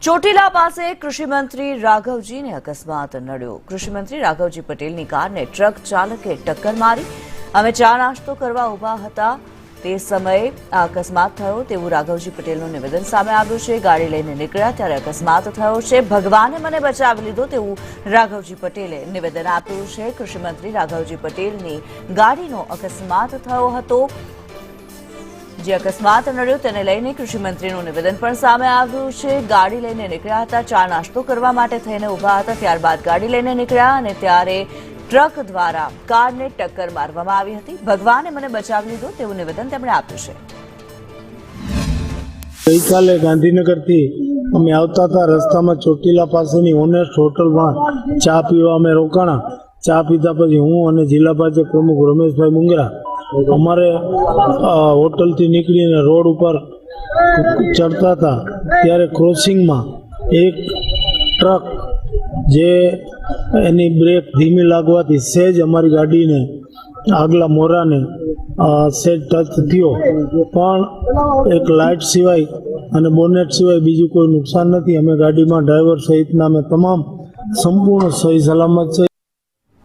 ચોટીલા પાસે કૃષિ મંત્રી રાઘવજીને અકસ્માત નડ્યો। કૃષિ મંત્રી રાઘવજી પટેલની કારને ટ્રક ચાલકે ટક્કર મારી। અમે ચા નાસ્તો કરવા ઊભા હતા તે સમયે આ અકસ્માત થયો તેવું રાઘવજી પટેલનું નિવેદન સામે આવ્યું છે। ગાડી લઈને નીકળ્યા ત્યારે અકસ્માત થયો છે। ભગવાને મને બચાવી લીધો તેવું રાઘવજી પટેલે નિવેદન આપ્યું છે। કૃષિ મંત્રી રાઘવજી પટેલની ગાડીનો અકસ્માત થયો હતો। જે અકસ્માત નડ્યો તેને લઈને કૃષિ મંત્રીનું નિવેદન પણ સામે આવ્યું છે। ગાડી લઈને નીકળ્યા હતા, ચા નાસ્તો કરવા માટે થઈને ઊભા હતા, ત્યારબાદ ગાડી લઈને નીકળ્યા અને ત્યારે ટ્રક દ્વારા કારને ટક્કર મારવામાં આવી હતી। ભગવાને મને બચાવી લીધો તેવું નિવેદન તેમણે આપ્યું છે। ગઈકાલે ગાંધીનગરથી અમે આવતા હતા, રસ્તામાં ચોટીલા પાસેની ઓનેસ્ટ હોટલમાં ચા પીવા અમે રોકાણા। ચા પીધા પછી હું અને જિલ્લા ભાજપ પ્રમુખ રમેશભાઈ મુંગરા અમારે હોટલથી નીકળીને રોડ ઉપર ચડતા હતા ત્યારે ક્રોસિંગમાં એક ટ્રક જે એની બ્રેક ધીમી લાગવાથી સહેજ અમારી ગાડીને આગલા મોરાને સહેજ ટચ થયો, પણ એક લાઇટ સિવાય અને બોનેટ સિવાય બીજું કોઈ નુકસાન નથી। અમે ગાડીમાં ડ્રાઈવર સહિતના અમે તમામ સંપૂર્ણ સહી સલામત છે।